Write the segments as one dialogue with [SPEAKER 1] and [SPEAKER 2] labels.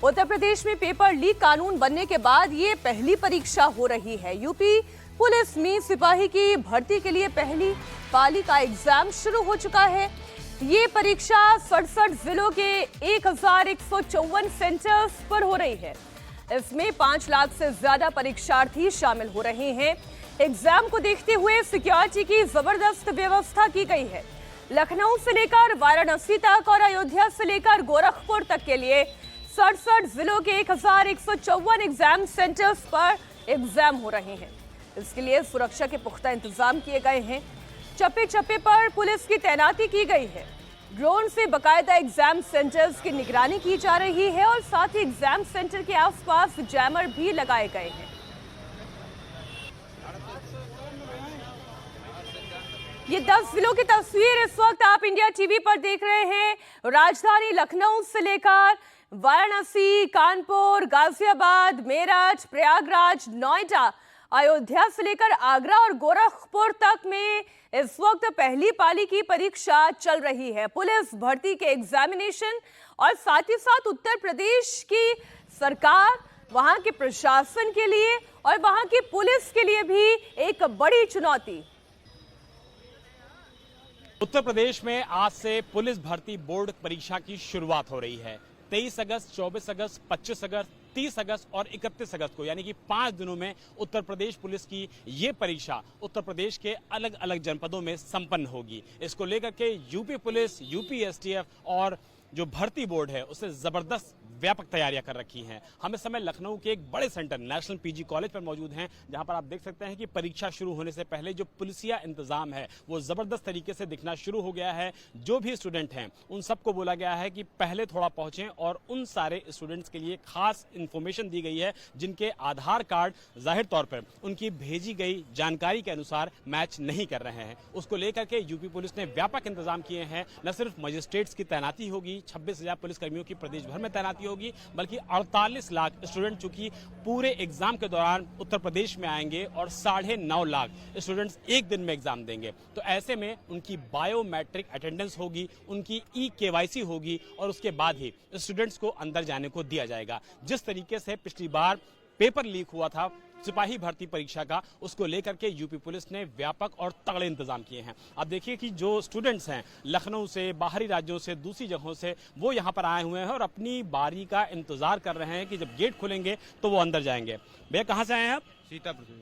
[SPEAKER 1] उत्तर प्रदेश में paper leak कानून बनने के बाद ये पहली परीक्षा हो रही है। यूपी पुलिस में सिपाही की भर्ती के लिए पहली पाली का एग्जाम शुरू हो चुका है। ये परीक्षा 67 जिलों के 1154 सेंटर्स पर हो रही है। इसमें 5 लाख से ज्यादा परीक्षार्थी शामिल हो रहे हैं। एग्जाम को देखते हुए सिक्योरिटी की जबरदस्त व्यवस्था की गई है। लखनऊ से लेकर वाराणसी तक और अयोध्या से लेकर गोरखपुर तक के लिए 67 जिलों के 1154 एग्जाम सेंटर्स पर एग्जाम हो रहे हैं। इसके लिए सुरक्षा के पुख्ता इंतजाम किए गए हैं। चप्पे चप्पे पर पुलिस की तैनाती की गई है। ड्रोन से बकायदा एग्जाम सेंटर्स की निगरानी की जा रही है और साथ ही एग्जाम सेंटर के आसपास जैमर भी लगाए गए हैं। ये 10 जिलों की तस्वीर इस वक्त आप इंडिया टीवी पर देख रहे हैं। राजधानी लखनऊ से लेकर वाराणसी, कानपुर, गाजियाबाद, मेरठ, प्रयागराज, नोएडा, अयोध्या से लेकर आगरा और गोरखपुर तक में इस वक्त पहली पाली की परीक्षा चल रही है। पुलिस भर्ती के एग्जामिनेशन और साथ ही साथ उत्तर प्रदेश की सरकार, वहां के प्रशासन के लिए और वहां की पुलिस के लिए भी एक बड़ी चुनौती।
[SPEAKER 2] उत्तर प्रदेश में आज से पुलिस भर्ती बोर्ड परीक्षा की शुरुआत हो रही है। 23 अगस्त, 24 अगस्त, 25 अगस्त, 30 अगस्त और 31 अगस्त को, यानी कि 5 दिनों में उत्तर प्रदेश पुलिस की ये परीक्षा उत्तर प्रदेश के अलग अलग जनपदों में संपन्न होगी। इसको लेकर के यूपी पुलिस, यूपी एसटीएफ और जो भर्ती बोर्ड है उसने जबरदस्त व्यापक तैयारियां कर रखी हैं। हम इस समय लखनऊ के एक बड़े सेंटर नेशनल पीजी कॉलेज पर मौजूद हैं, जहां पर आप देख सकते हैं कि परीक्षा शुरू होने से पहले जो पुलिसिया इंतजाम है वो जबरदस्त तरीके से दिखना शुरू हो गया है। जो भी स्टूडेंट हैं उन सबको बोला गया है कि पहले थोड़ा पहुंचें और उन सारे स्टूडेंट्स के लिए खास इंफॉर्मेशन दी गई है जिनके आधार कार्ड जाहिर तौर पर उनकी भेजी गई जानकारी के अनुसार मैच नहीं कर रहे हैं। उसको लेकर के यूपी पुलिस ने व्यापक इंतजाम किए हैं। न सिर्फ मजिस्ट्रेट्स की तैनाती होगी, 26,000 पुलिसकर्मियों की प्रदेश भर में तैनाती होगी, बल्कि 48 लाख स्टूडेंट चूंकि पूरे एग्जाम के दौरान उत्तर प्रदेश में आएंगे और 9.5 लाख स्टूडेंट्स एक दिन में एग्जाम देंगे। तो ऐसे में उनकी बायोमेट्रिक अटेंडेंस होगी, उनकी ई-केवाईसी होगी और उसके बाद ही स्टूडेंट्स को अंदर जाने को दिया जाएगा। जिस तरीके से पिछली बार पेपर लीक हुआ था सिपाही भर्ती परीक्षा का, उसको लेकर के यूपी पुलिस ने व्यापक और तगड़े इंतजाम किए हैं। आप देखिए कि जो स्टूडेंट्स हैं लखनऊ से, बाहरी राज्यों से, दूसरी जगहों से, वो यहाँ पर आए हुए हैं और अपनी बारी का इंतजार कर रहे हैं कि जब गेट खुलेंगे तो वो अंदर जाएंगे। भैया कहाँ से आए हैं आप?
[SPEAKER 3] सीतापुर से।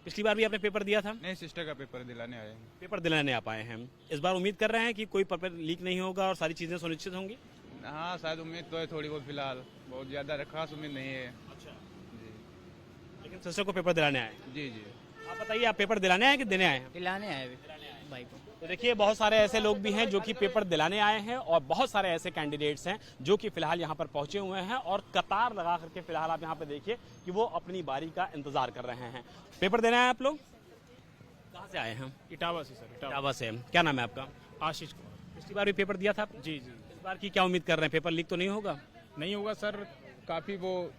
[SPEAKER 2] पिछली बार भी आपने पेपर दिया था?
[SPEAKER 3] नहीं, सिस्टर का पेपर दिलाने आए हैं।
[SPEAKER 2] पेपर दिलाने आप आए हैं। इस बार उम्मीद कर रहे हैं कि कोई पेपर लीक नहीं होगा और सारी चीजें सुनिश्चित होंगी?
[SPEAKER 3] हाँ, शायद उम्मीद तो है थोड़ी बहुत, फिलहाल बहुत ज़्यादा खास उम्मीद नहीं है।
[SPEAKER 2] लेकिन सिस्टर को पेपर दिलाने आए?
[SPEAKER 3] जी जी।
[SPEAKER 2] आप बताइए, आप पेपर दिलाने आए कि देने आए हैं?
[SPEAKER 4] दिलाने आए भाई को।
[SPEAKER 2] तो देखिए, बहुत सारे ऐसे लोग भी हैं जो कि पेपर दिलाने आए हैं और बहुत सारे ऐसे कैंडिडेट्स हैं जो कि फिलहाल यहाँ पर पहुंचे हुए हैं और कतार लगा करके फिलहाल आप यहाँ पे देखिए कि वो अपनी बारी का इंतजार कर रहे हैं। पेपर देने आए आप लोग? कहाँ से आए हैं?
[SPEAKER 5] इटावा से सर।
[SPEAKER 2] इटावा से। क्या नाम है आपका?
[SPEAKER 5] आशीष कुमार।
[SPEAKER 2] पिछली बार भी पेपर दिया था?
[SPEAKER 5] जी जी।
[SPEAKER 2] इस बार की क्या उम्मीद कर रहे हैं? पेपर लीक तो नहीं होगा?
[SPEAKER 5] नहीं होगा सर, काफ़ी वो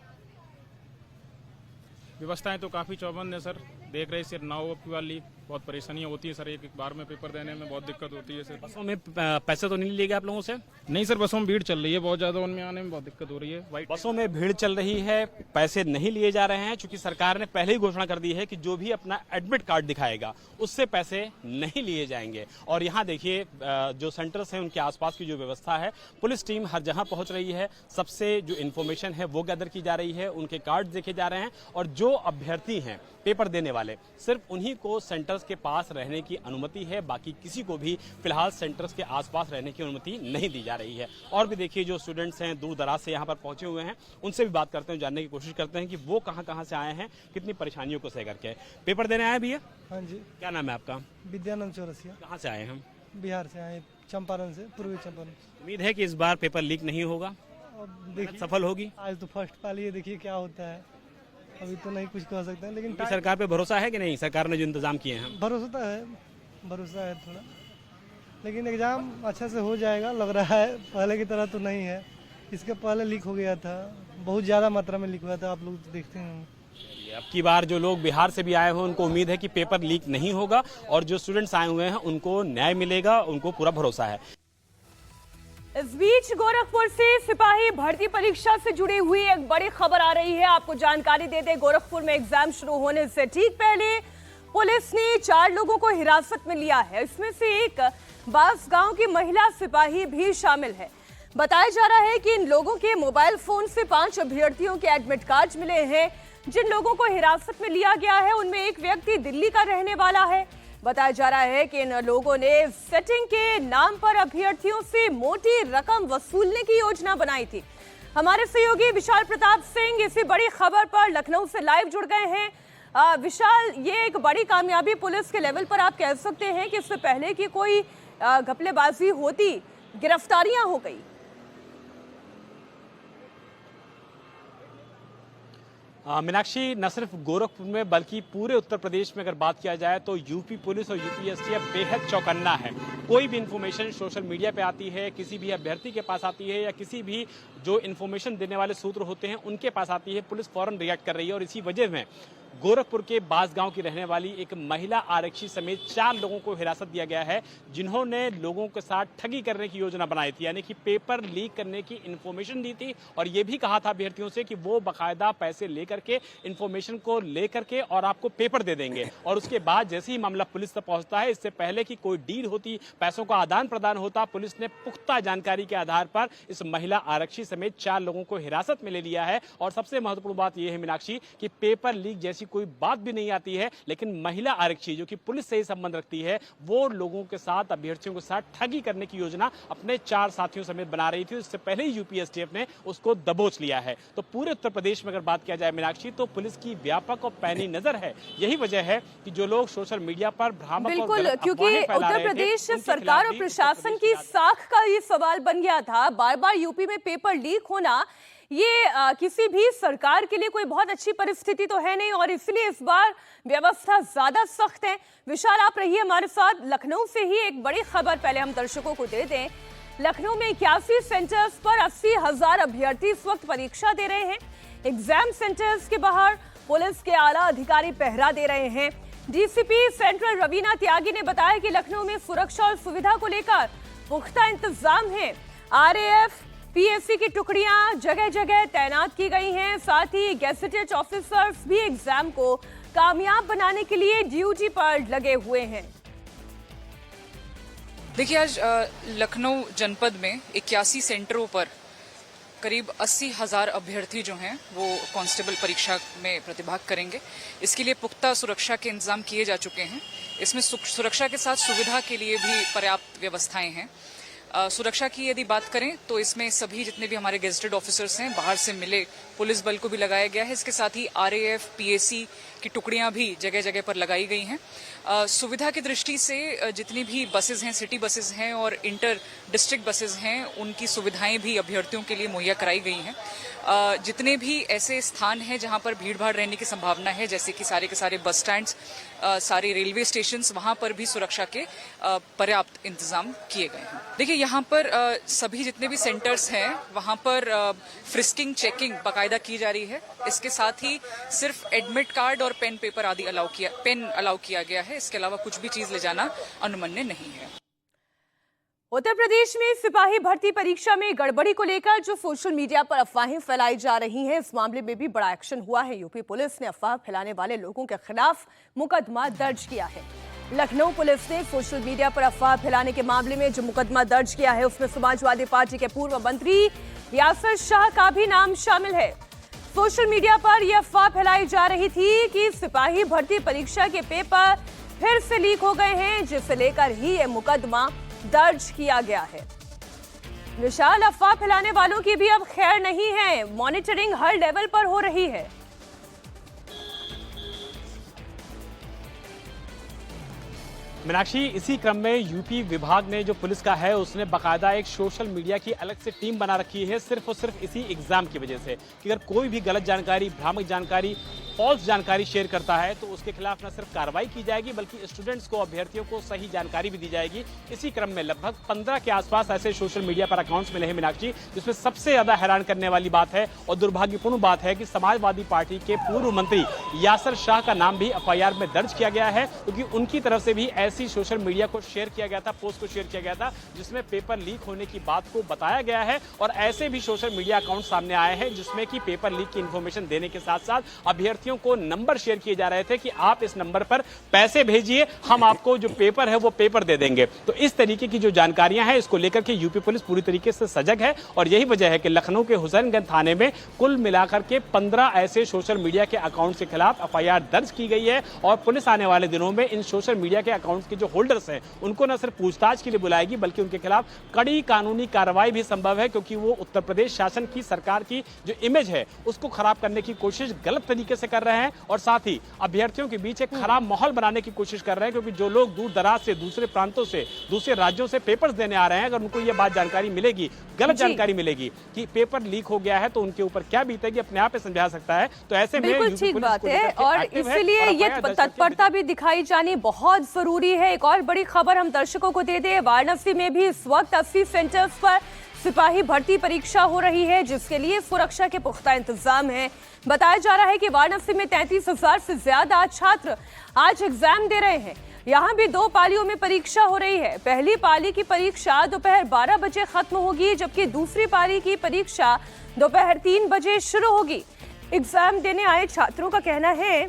[SPEAKER 5] व्यवस्थाएं तो काफ़ी चौबंद है सर। देख रहे सर, ना हो आपकी वाली बहुत परेशानियां होती है सर, एक बार में पेपर देने में बहुत दिक्कत होती है सर।
[SPEAKER 2] बसों में पैसे तो नहीं लिए गए आप लोगों से?
[SPEAKER 5] नहीं सर, बसों में भीड़ चल रही है बहुत ज़्यादा, उनमें आने में बहुत दिक्कत हो रही है। वाइट
[SPEAKER 2] बसों में भीड़ चल रही है, पैसे नहीं लिए जा रहे हैं, क्योंकि सरकार ने पहले ही घोषणा कर दी है कि जो भी अपना एडमिट कार्ड दिखाएगा उससे पैसे नहीं लिए जाएंगे। और यहाँ देखिए, जो सेंटर्स हैं उनके आसपास की जो व्यवस्था है, पुलिस टीम हर जहां पहुंच रही है, सबसे जो इन्फॉर्मेशन है वो गैदर की जा रही है, उनके कार्ड देखे जा रहे हैं और जो अभ्यर्थी हैं पेपर देने वाले, सिर्फ उन्हीं को सेंटर्स के पास रहने की अनुमति है, बाकी किसी को भी फिलहाल सेंटर्स के आसपास रहने की अनुमति नहीं दी जा रही है। और भी देखिए, जो स्टूडेंट्स हैं दूर दराज से यहाँ पर पहुंचे हुए हैं, उनसे भी बात करते हैं, जानने की कोशिश करते हैं कि वो कहाँ से आए हैं, कितनी परेशानियों को सह करके। पेपर देने आए भैया?
[SPEAKER 6] हाँ जी।
[SPEAKER 2] क्या नाम है आपका?
[SPEAKER 6] विद्यानंद चौरसिया।
[SPEAKER 2] कहाँ से आए हैं?
[SPEAKER 6] बिहार से आए, चंपारण से, पूर्वी चंपारण।
[SPEAKER 2] उम्मीद है कि इस बार पेपर लीक नहीं होगा,
[SPEAKER 6] अब देखिए,
[SPEAKER 2] सफल होगी।
[SPEAKER 6] आज तो फर्स्ट पाली है, देखिए क्या होता है, अभी तो नहीं कुछ कह सकते हैं, लेकिन
[SPEAKER 2] सरकार पे भरोसा है कि नहीं? सरकार ने जो इंतजाम किए हैं,
[SPEAKER 6] भरोसा है थोड़ा, लेकिन एग्जाम अच्छा से हो जाएगा लग रहा है। पहले की तरह तो नहीं है, इसके पहले लीक हो गया था, बहुत ज़्यादा मात्रा में लीक हुआ था, आप लोग देखते हैं।
[SPEAKER 2] अब की बार जो लोग बिहार से भी आए हैं उनको उम्मीद है कि पेपर लीक नहीं होगा और जो स्टूडेंट्स आए हुए हैं उनको न्याय मिलेगा, उनको पूरा भरोसा है।
[SPEAKER 1] इस बीच गोरखपुर से सिपाही भर्ती परीक्षा से जुड़ी हुई एक बड़ी खबर आ रही है। आपको जानकारी दे दें, गोरखपुर में एग्जाम शुरू होने से ठीक पहले पुलिस ने 4 लोगों को हिरासत में लिया है। इसमें से एक बांसगांव की महिला सिपाही भी शामिल है। बताया जा रहा है कि इन लोगों के मोबाइल फोन से 5 अभ्यर्थियों के एडमिट कार्ड मिले हैं। जिन लोगों को हिरासत में लिया गया है उनमें एक व्यक्ति दिल्ली का रहने वाला है। बताया जा रहा है कि इन लोगों ने सेटिंग के नाम पर अभ्यर्थियों से मोटी रकम वसूलने की योजना बनाई थी। हमारे सहयोगी विशाल प्रताप सिंह इसी बड़ी खबर पर लखनऊ से लाइव जुड़ गए हैं। विशाल, ये एक बड़ी कामयाबी पुलिस के लेवल पर आप कह सकते हैं कि इससे पहले कि कोई घपलेबाजी होती, गिरफ्तारियां हो गई।
[SPEAKER 2] मीनाक्षी, न सिर्फ गोरखपुर में बल्कि पूरे उत्तर प्रदेश में अगर बात किया जाए तो यूपी पुलिस और यूपी एसटीएफ बेहद चौकन्ना है। कोई भी इंफॉर्मेशन सोशल मीडिया पे आती है, किसी भी अभ्यर्थी के पास आती है या किसी भी जो इन्फॉर्मेशन देने वाले सूत्र होते हैं उनके पास आती है, पुलिस फौरन रिएक्ट कर रही है। और इसी वजह में गोरखपुर के बांसगांव की रहने वाली एक महिला आरक्षी समेत 4 लोगों को हिरासत दिया गया है, जिन्होंने लोगों के साथ ठगी करने की योजना बनाई थी, यानी कि पेपर लीक करने की इन्फॉर्मेशन दी थी और ये भी कहा था अभ्यर्थियों से कि वो बाकायदा पैसे लेकर के इन्फॉर्मेशन को लेकर के और आपको पेपर दे देंगे। और उसके बाद जैसे ही मामला पुलिस तक पहुंचता है, इससे पहले कि कोई डील होती, पैसों का आदान प्रदान होता, पुलिस ने पुख्ता जानकारी के आधार पर इस महिला आरक्षी समेत 4 लोगों को हिरासत में ले लिया है। और सबसे महत्वपूर्ण बात यह है मीनाक्षी कि पेपर लीक जैसी कोई बात भी नहीं आती है, लेकिन महिला आरक्षी जो कि पुलिस से ही संबंध रखती है, वो लोगों के साथ, अभ्यर्थियों के साथ ठगी करने की योजना अपने 4 साथियों समेत बना रही थी। इससे पहले ही यूपी एसटीएफ ने उसको दबोच लिया है। तो पूरे उत्तर प्रदेश में अगर बात किया जाए मीनाक्षी, तो पुलिस की व्यापक और पैनी नजर है। यही वजह है कि जो लोग सोशल मीडिया पर भ्रामक
[SPEAKER 1] बिल्कुल, क्योंकि उत्तर प्रदेश सरकार और प्रशासन की साख का ये सवाल बन गया था। बार बार यूपी में पेपर लीक होना ये किसी भी सरकार के लिए कोई बहुत अच्छी परिस्थिति तो है नहीं, और इसलिए इस बार व्यवस्था ज्यादा सख्त है। विशाल, आप रहिए हमारे साथ। लखनऊ से ही एक बड़ी खबर पहले हम दर्शकों को दे दें। लखनऊ में 81 सेंटर्स पर 80,000 अभ्यर्थी इस वक्त परीक्षा दे रहे हैं। एग्जाम सेंटर्स के बाहर पुलिस के आला अधिकारी पहरा दे रहे हैं। डीसीपी सेंट्रल रवीना त्यागी ने बताया कि लखनऊ में सुरक्षा और सुविधा को लेकर पुख्ता इंतजाम है। आरएएफ, पीएससी की टुकड़ियां जगह जगह तैनात की गई हैं। साथ ही गेजेटेड ऑफिसर्स भी एग्जाम को कामयाब बनाने के लिए ड्यूटी पर लगे हुए हैं।
[SPEAKER 4] देखिए, आज लखनऊ जनपद में 81 सेंटरों पर करीब 80,000 अभ्यर्थी जो हैं वो कांस्टेबल परीक्षा में प्रतिभाग करेंगे। इसके लिए पुख्ता सुरक्षा के इंतजाम किए जा चुके हैं। इसमें सुरक्षा के साथ सुविधा के लिए भी पर्याप्त व्यवस्थाएं हैं। सुरक्षा की यदि बात करें तो इसमें सभी जितने भी हमारे गेजेटेड ऑफिसर्स हैं, बाहर से मिले पुलिस बल को भी लगाया गया है। इसके साथ ही आरएएफ, पीएसी की टुकड़ियां भी जगह जगह पर लगाई गई हैं। सुविधा की दृष्टि से जितनी भी बसेज हैं, सिटी बसेज हैं और इंटर डिस्ट्रिक्ट बसेज हैं, उनकी सुविधाएं भी अभ्यर्थियों के लिए मुहैया कराई गई हैं। जितने भी ऐसे स्थान हैं जहां पर भीड़ भाड़ रहने की संभावना है, जैसे कि सारे के सारे बस स्टैंड्स, सारे रेलवे स्टेशंस, वहां पर भी सुरक्षा के पर्याप्त इंतजाम किए गए हैं। देखिए, यहाँ पर सभी जितने भी सेंटर्स हैं वहां पर फ्रिस्किंग, चेकिंग बाकायदा की जा रही है। इसके साथ ही सिर्फ एडमिट कार्ड और पेन पेपर आदि अलाउ किया गया है। इसके अलावा कुछ भी चीज ले जाना अनुमन्य नहीं है।
[SPEAKER 1] उत्तर प्रदेश में सिपाही भर्ती परीक्षा में गड़बड़ी को लेकर जो सोशल मीडिया पर अफवाहें फैलाई जा रही हैं, इस मामले में भी बड़ा एक्शन हुआ है। यूपी पुलिस ने अफवाह फैलाने वाले लोगों के खिलाफ मुकदमा दर्ज किया है। लखनऊ पुलिस ने सोशल मीडिया पर अफवाह फैलाने के मामले में जो मुकदमा दर्ज किया है, उसमें समाजवादी पार्टी के पूर्व मंत्री यासर शाह का भी नाम शामिल है। सोशल मीडिया पर यह अफवाह फैलाई जा रही थी कि सिपाही भर्ती परीक्षा के पेपर फिर से लीक हो गए हैं, जिसे लेकर ही यह मुकदमा दर्ज किया गया है। विशाल, अफवाह फैलाने वालों की भी अब खैर नहीं है। मॉनिटरिंग हर लेवल पर हो रही है।
[SPEAKER 2] मीनाक्षी, इसी क्रम में यूपी विभाग ने जो पुलिस का है उसने बाकायदा एक सोशल मीडिया की अलग से टीम बना रखी है, सिर्फ और सिर्फ इसी एग्जाम की वजह से कि अगर कोई भी गलत जानकारी, भ्रामक जानकारी, फॉल्स जानकारी शेयर करता है तो उसके खिलाफ न सिर्फ कार्रवाई की जाएगी बल्कि स्टूडेंट्स को, अभ्यर्थियों को सही जानकारी भी दी जाएगी। इसी क्रम में लगभग 15 के आसपास ऐसे सोशल मीडिया पर अकाउंट्स मिले हैं मीनाक्षी, जिसमें सबसे ज्यादा हैरान करने वाली बात है और दुर्भाग्यपूर्ण बात है कि समाजवादी पार्टी के पूर्व मंत्री यासर शाह का नाम भी एफआईआर में दर्ज किया गया है, क्योंकि उनकी तरफ से भी ऐसी सोशल मीडिया को शेयर किया गया था, पोस्ट को शेयर किया गया था जिसमें पेपर लीक होने की बात को बताया गया है। और ऐसे भी सोशल मीडिया अकाउंट सामने आए हैं जिसमें कि पेपर लीक की इंफॉर्मेशन देने के साथ साथ अभ्यर्थियों को नंबर शेयर किए जा रहे थे कि आप इस नंबर पर पैसे भेजिए, हम आपको जो पेपर है वो पेपर दे देंगे। तो इस तरीके की जो जानकारियां हैं इसको लेकर के यूपी पुलिस पूरी तरीके से सजग है और यही वजह है कि लखनऊ के हुसैनगंज थाने में कुल मिलाकर के 15 ऐसे सोशल मीडिया के अकाउंट्स के खिलाफ एफआईआर दर्ज की गई है। और पुलिस आने वाले दिनों में इन सोशल मीडिया के अकाउंट्स के जो होल्डर्स हैं उनको न सिर्फ पूछताछ के लिए बुलाएगी बल्कि उनके खिलाफ कड़ी कानूनी कार्रवाई भी संभव है, क्योंकि वो उत्तर प्रदेश शासन की, सरकार की जो इमेज है उसको खराब करने की कोशिश गलत तरीके से कर रहे हैं और साथ ही अभ्यर्थियों के बीच एक खराब माहौल बनाने की कोशिश कर रहे हैं। क्योंकि जो लोग दूर दराज से, दूसरे प्रांतों से, दूसरे राज्यों से पेपर्स देने आ रहे हैं, अगर उनको ये बात जानकारी मिलेगी, गलत जानकारी मिलेगी कि पेपर लीक हो गया है तो उनके ऊपर क्या बीतेगी अपने आप समझा सकता है। तो ऐसे में
[SPEAKER 1] बिल्कुल ठीक बात है और इसलिए ये तत्परता भी दिखाई जानी बहुत जरूरी है। एक और बड़ी खबर हम दर्शकों को दे दें, वाराणसी में भी इस वक्त 80 सेंटर्स पर सिपाही भर्ती परीक्षा हो रही है जिसके लिए सुरक्षा के पुख्ता इंतजाम है। बताया जा रहा है कि वाराणसी में 33,000 से ज्यादा छात्र आज एग्जाम दे रहे हैं। यहाँ भी 2 पालियों में परीक्षा हो रही है। पहली पाली की परीक्षा दोपहर 12 बजे खत्म होगी, जबकि दूसरी पाली की परीक्षा दोपहर 3 बजे शुरू होगी। एग्जाम देने आए छात्रों का कहना है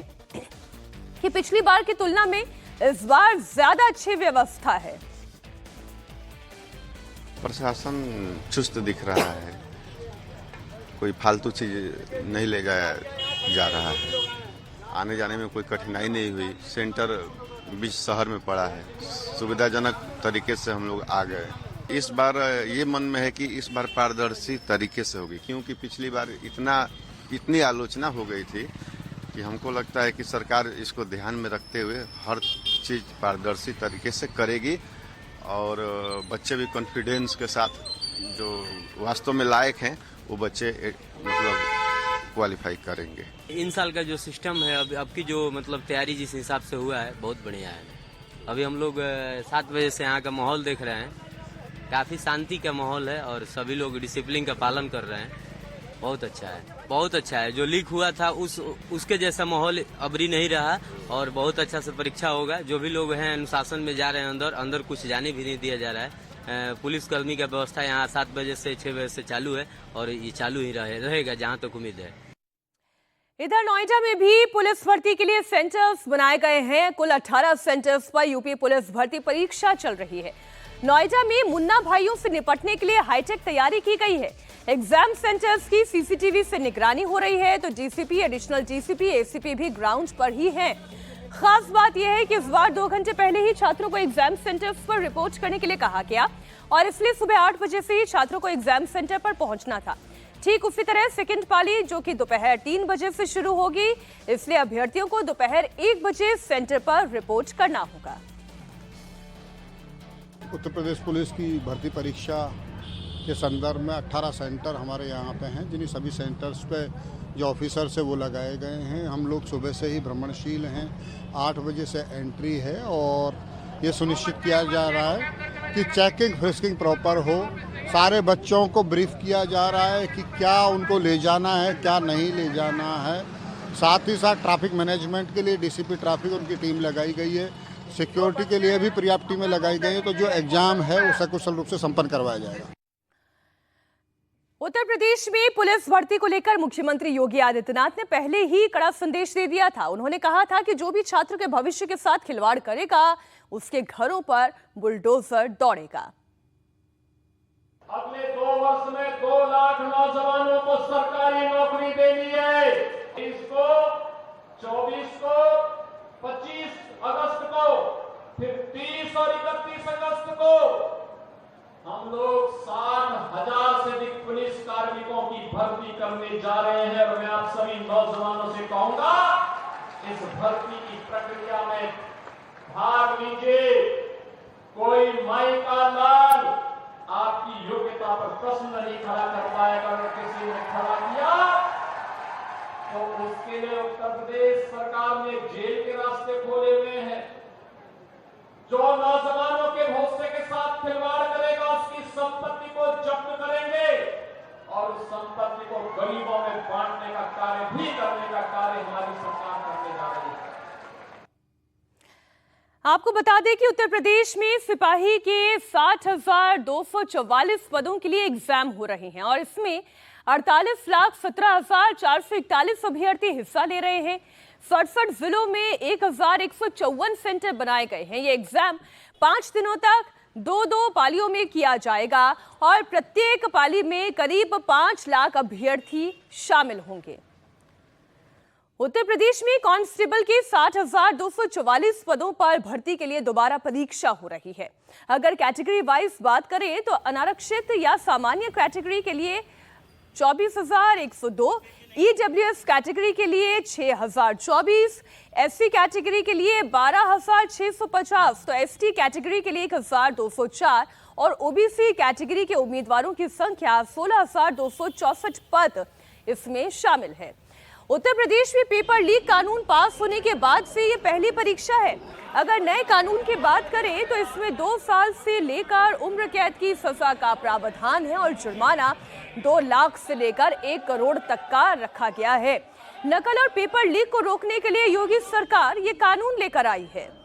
[SPEAKER 1] कि पिछली बार की तुलना में इस बार ज्यादा अच्छी व्यवस्था है।
[SPEAKER 7] प्रशासन चुस्त दिख रहा है, कोई फालतू चीज नहीं ले जाया जा रहा है, आने जाने में कोई कठिनाई नहीं हुई। सेंटर बीच शहर में पड़ा है, सुविधाजनक तरीके से हम लोग आ गए। इस बार ये मन में है कि इस बार पारदर्शी तरीके से होगी, क्योंकि पिछली बार इतनी आलोचना हो गई थी कि हमको लगता है कि सरकार इसको ध्यान में रखते हुए हर चीज पारदर्शी तरीके से करेगी और बच्चे भी कॉन्फिडेंस के साथ जो वास्तव में लायक हैं वो बच्चे मतलब क्वालिफाई करेंगे।
[SPEAKER 8] इन साल का जो सिस्टम है अब की जो मतलब तैयारी जिस हिसाब से हुआ है बहुत बढ़िया है। अभी हम लोग 7 बजे से यहाँ का माहौल देख रहे हैं, काफ़ी शांति का माहौल है और सभी लोग डिसिप्लिन का पालन कर रहे हैं। बहुत अच्छा है, बहुत अच्छा है। जो लीक हुआ था उसके जैसा माहौल अबरी नहीं रहा और बहुत अच्छा से परीक्षा होगा। जो भी लोग हैं अनुशासन में जा रहे हैं, अंदर कुछ जाने भी नहीं दिया जा रहा है। पुलिस कर्मी का व्यवस्था यहाँ 7 बजे से 6 बजे से चालू है और ये चालू ही रहेगा जहाँ तक उम्मीद है।
[SPEAKER 1] इधर नोएडा में भी पुलिस भर्ती के लिए सेंटर्स बनाए गए हैं। कुल 18 सेंटर्स पर यूपी पुलिस भर्ती परीक्षा चल रही है। नोएडा में मुन्ना भाइयों से निपटने के लिए हाईटेक तैयारी की गई है। एग्जाम सेंटर्स की सीसीटीवी से निगरानी हो रही है, तो डीसीपी, एडिशनल डीसीपी, एसीपी भी ग्राउंड पर ही हैं। खास बात यह है कि इस बार 2 घंटे पहले ही छात्रों को एग्जाम सेंटर्स पर रिपोर्ट करने के लिए कहा गया और इसलिए सुबह 8 बजे से ही छात्रों को एग्जाम सेंटर पर पहुंचना था। ठीक उसी तरह सेकंड पाली जो कि दोपहर 3 बजे से शुरू होगी, इसलिए अभ्यर्थियों को दोपहर 1 बजे सेंटर पर रिपोर्ट करना होगा।
[SPEAKER 9] उत्तर प्रदेश पुलिस की भर्ती परीक्षा के संदर्भ में 18 सेंटर हमारे यहाँ पे हैं, जिन्हीं सभी सेंटर्स पे जो ऑफिसर्स है वो लगाए गए हैं। हम लोग सुबह से ही भ्रमणशील हैं, 8 बजे से एंट्री है और ये सुनिश्चित किया जा रहा है कि चेकिंग फ्रिस्किंग प्रॉपर हो। सारे बच्चों को ब्रीफ किया जा रहा है कि क्या उनको ले जाना है, क्या नहीं ले जाना है। साथ ही साथ ट्रैफिक मैनेजमेंट के लिए डीसीपी ट्रैफिक उनकी टीम लगाई गई है, सिक्योरिटी के लिए भी पर्याप्त टीमें लगाई गई हैं। तो जो एग्जाम है वो सकुशल रूप से संपन्न करवाया जाएगा।
[SPEAKER 1] उत्तर प्रदेश में पुलिस भर्ती को लेकर मुख्यमंत्री योगी आदित्यनाथ ने पहले ही कड़ा संदेश दे दिया था। उन्होंने कहा था कि जो भी छात्र के भविष्य के साथ खिलवाड़ करेगा उसके घरों पर बुलडोजर दौड़ेगा।
[SPEAKER 10] अगले 2 वर्ष में 2 लाख नौजवानों को सरकारी नौकरी देनी है। इसको 24 को, 25 अगस्त को, फिर 30 और 31 अगस्त को हम लोग 60,000 से अधिक पुलिस कार्मिकों की भर्ती करने जा रहे हैं और मैं आप सभी नौजवानों से कहूंगा इस भर्ती की प्रक्रिया में भाग लीजिए। कोई माई का लाल आपकी योग्यता पर प्रश्न नहीं खड़ा कर पाएगा। अगर किसी ने खड़ा किया तो उसके लिए उत्तर प्रदेश सरकार ने जेल के रास्ते खोले हुए हैं। जो नौजवानों के भविष्य के साथ खिलवाड़ करेगा उसकी संपत्ति को जब्त करेंगे और उस संपत्ति को गरीबों में बांटने का कार्य भी करने का कार्य हमारी सरकार करने जा रही है।
[SPEAKER 1] आपको बता दें कि उत्तर प्रदेश में सिपाही के 60,244 पदों के लिए एग्जाम हो रहे हैं और इसमें 48,17,441 अभ्यर्थी हिस्सा ले रहे हैं। 67 जिलों में 1,154 सेंटर बनाए गए हैं। ये एग्जाम 5 दिनों तक 2-2 पालियों में किया जाएगा और प्रत्येक पाली में करीब 5 लाख अभ्यर्थी शामिल होंगे। उत्तर प्रदेश में कांस्टेबल के 60,244 पदों पर भर्ती के लिए दोबारा परीक्षा हो रही है। अगर कैटेगरी वाइज बात करें तो अनारक्षित या सामान्य कैटेगरी के लिए 24,102, ईडब्ल्यूएस कैटेगरी के लिए 6,024, एससी कैटेगरी के लिए 12,650, तो एसटी कैटेगरी के लिए 1,204 और ओबीसी कैटेगरी के उम्मीदवारों की संख्या 16,264 पद इसमें शामिल है। उत्तर प्रदेश में पेपर लीक कानून पास होने के बाद से ये पहली परीक्षा है। अगर नए कानून की बात करें तो इसमें 2 साल से लेकर उम्र कैद की सजा का प्रावधान है और जुर्माना 2 लाख से लेकर 1 करोड़ तक का रखा गया है। नकल और पेपर लीक को रोकने के लिए योगी सरकार ये कानून लेकर आई है।